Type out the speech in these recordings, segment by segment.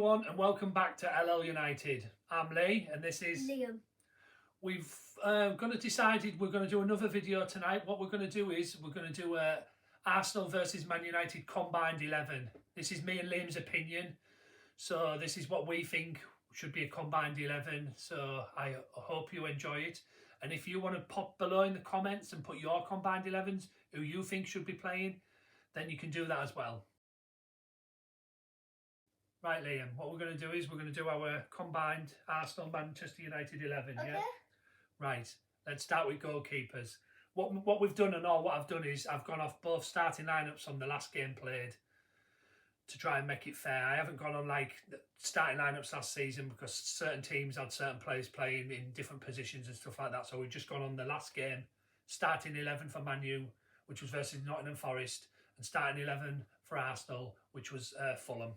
everyone, and welcome back to LL United. I'm Lee, and this is Liam. We've decided we're going to do another video tonight. What we're going to do is we're going to do a Arsenal versus Man United combined 11. This is me and Liam's opinion, so this is what we think should be a combined 11. So I hope you enjoy it. And if you want to pop below in the comments and put your combined 11s, who you think should be playing, then you can do that as well. Right, Liam, what we're going to do is we're going to do our combined Arsenal-Manchester United 11, Okay. yeah? Right, let's start with goalkeepers. What we've done and all what I've done is I've gone off both starting lineups from the last game played to try and make it fair. I haven't gone on like starting lineups last season because certain teams had certain players playing in different positions and stuff like that. So we've just gone on the last game, starting 11 for Man U, which was versus Nottingham Forest, and starting 11 for Arsenal, which was Fulham.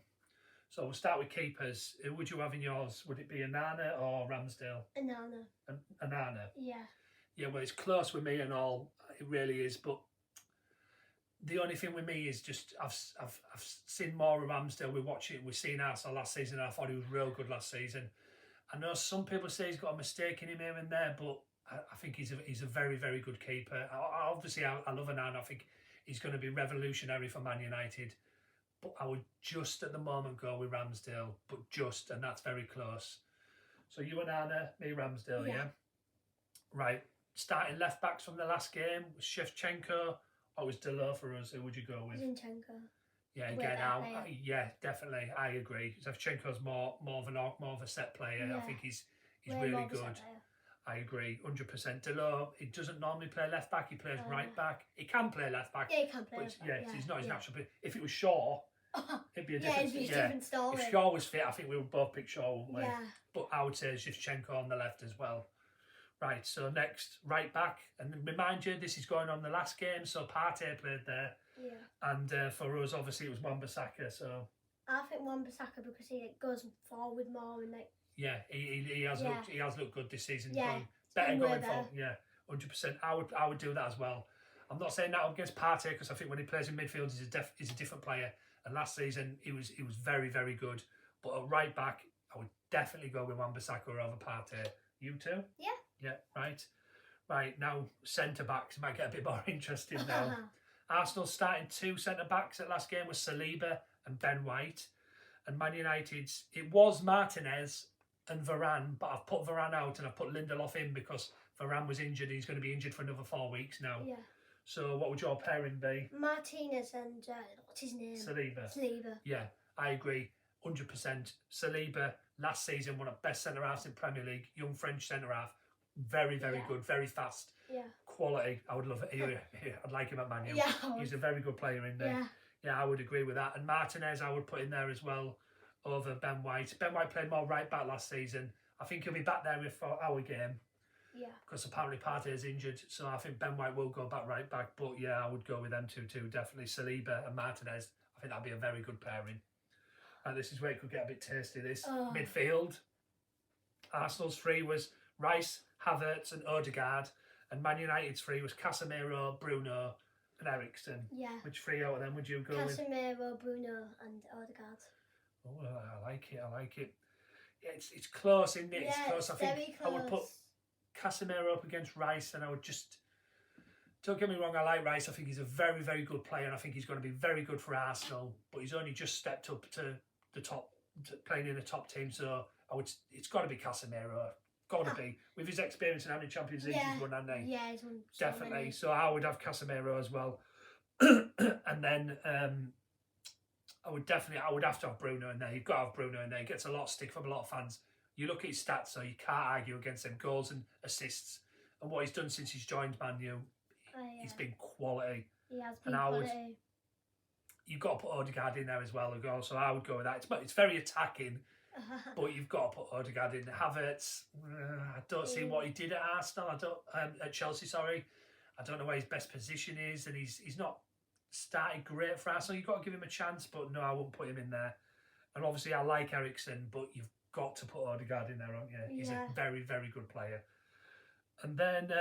So we'll start with keepers. Who would you have in yours? Would it be Onana or Ramsdale? Onana. Onana. Yeah. Yeah, well, it's close with me and all. It really is. But the only thing with me is just I've seen more of Ramsdale. We've seen Arsenal last season. And I thought he was real good last season. I know some people say he's got a mistake in him here and there, but I think he's a very, very good keeper. Obviously, I love Onana. I think he's going to be revolutionary for Man United. But I would just at the moment go with Ramsdale, but just, and that's very close. So you and Anna, me Ramsdale, yeah? Right. Starting left backs from the last game was Shevchenko or was Delors for us? Who would you go with? Zinchenko. Yeah, again, yeah, definitely. I agree. Shevchenko's more of a set player. Yeah. I think he's really good. I agree, 100%. Delors, he doesn't normally play left back. He plays right back. He can play left back. Yeah, he can play left back. Yeah, he's not his natural. But if it was Shaw, it'd be a different story. If Shaw was fit, I think we would both pick Shaw, wouldn't we? Yeah. But I would say Shevchenko on the left as well. Right, so next, right back. And remind you, this is going on the last game, so Partey played there. Yeah. And for us, obviously, it was Wan-Bissaka, so... I think Wan-Bissaka because he goes forward more and like... Yeah, he has looked good this season. Yeah. Better going forward. Yeah, 100%. I would do that as well. I'm not saying that up against Partey because I think when he plays in midfield, he's a different player. And last season, he was very, very good. But at right back, I would definitely go with Wan-Bissaka over Partey. You too? Yeah. Yeah, right. Right, now centre-backs might get a bit more interesting now. Arsenal's starting two centre-backs at last game was Saliba and Ben White. And Man United's, it was Martinez and Varane, but I've put Varane out and I've put Lindelof in because Varane was injured and he's going to be injured for another 4 weeks now. Yeah. So what would your pairing be? Martinez and what's his name? Saliba. Yeah, I agree, 100%. Saliba last season one of the best centre halves in Premier League, young French centre half, very good, very fast. Yeah. Quality. I would love it. I'd like him at Man U. Yeah. He's a very good player in there. Yeah, I would agree with that. And Martinez, I would put in there as well over Ben White. Ben White played more right back last season. I think he'll be back there for our game. Yeah. Because apparently Partey is injured, so I think Ben White will go back right back. But yeah, I would go with them two too, definitely. Saliba and Martinez. I think that'd be a very good pairing. And this is where it could get a bit tasty. This midfield. Arsenal's three was Rice, Havertz, and Odegaard, and Man United's three was Casemiro, Bruno, and Eriksen. Yeah. Which three out of them would you go with? Casemiro, Bruno, and Odegaard. Oh, I like it. Yeah, it's close, isn't it? Yeah, it's close. I think very close. I would put Casemiro up against Rice, and I would just... Don't get me wrong, I like Rice. I think he's a very, very good player, and I think he's going to be very good for Arsenal. But he's only just stepped up to the top, playing in the top team. So it's got to be Casemiro. Got to be with his experience in how many Champions League he's won, hasn't he? Yeah, he's won definitely. So I would have Casemiro as well, and then I would have to have Bruno in there. You've got to have Bruno in there. He gets a lot of stick from a lot of fans. You look at his stats, so you can't argue against them goals and assists and what he's done since he's joined Man U. He's been quality. He has been quality. You've got to put Odegaard in there as well. So I would go with that. It's very attacking. But you've got to put Odegaard in. Havertz, I don't see what he did at Arsenal. At Chelsea, sorry. I don't know where his best position is, and he's not started great for Arsenal. You've got to give him a chance, but no, I wouldn't put him in there. And obviously, I like Eriksen, but you've got to put Odegaard in there, haven't you? He's a very, very good player. And then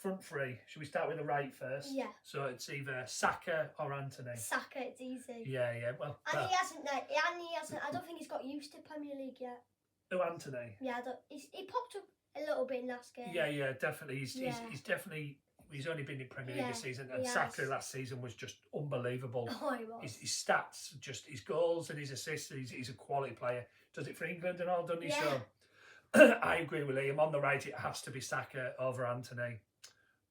front three. Should we start with the right first? Yeah. So it's either Saka or Anthony. Saka, it's easy. Yeah. Well, And he hasn't. I don't think he's got used to Premier League yet. who Anthony? Yeah, he popped up a little bit in last game. Yeah, definitely. He's definitely. He's only been in Premier League this season, and Saka last season was just unbelievable. Oh, he was. His stats, just his goals and his assists. He's a quality player. Does it for England and all, doesn't he? Yeah. So I agree with Liam. On the right, it has to be Saka over Anthony.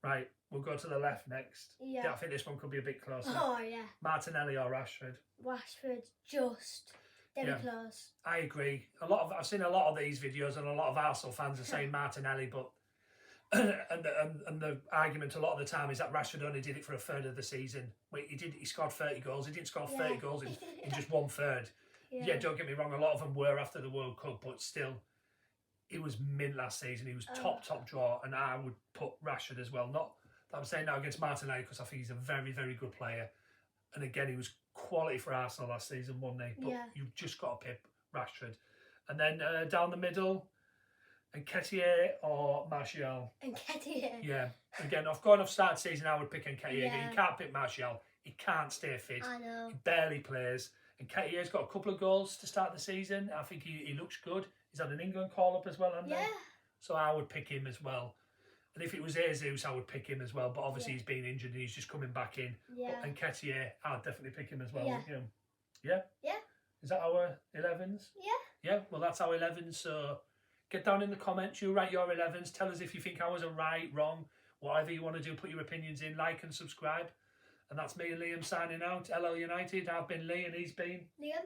Right, we'll go to the left next. Yeah. I think this one could be a bit closer. Oh, yeah. Martinelli or Rashford. Rashford, just very close. I agree. I've seen a lot of these videos, and a lot of Arsenal fans are saying Martinelli, but and the argument a lot of the time is that Rashford only did it for a third of the season. He scored 30 goals. He didn't score 30 goals in just one third. Yeah, don't get me wrong, a lot of them were after the World Cup, but still, he was mint last season. He was top draw, and I would put Rashford as well. Not that I'm saying that against Martinelli, because I think he's a very, very good player. And again, he was quality for Arsenal last season, wasn't he? But you've just got to pick Rashford. And then down the middle, Nketiah or Martial. Nketiah. Yeah. Again, I've gone off start season, I would pick Nketiah. Yeah. You can't pick Martial. He can't stay fit. I know. He barely plays. Nketiah's got a couple of goals to start the season. I think he looks good. He's had an England call-up as well, hasn't he? So I would pick him as well. And if it was Jesus, I would pick him as well. But obviously he's been injured and he's just coming back in. Yeah. But Nketiah, I'd definitely pick him as well. Yeah. Yeah? Yeah. Is that our 11s? Yeah. Yeah, well, that's our 11s. So get down in the comments. You write your 11s. Tell us if you think ours are right, wrong, whatever you want to do. Put your opinions in. Like and subscribe. And that's me and Liam signing out. LL United. I've been Lee and he's been Liam.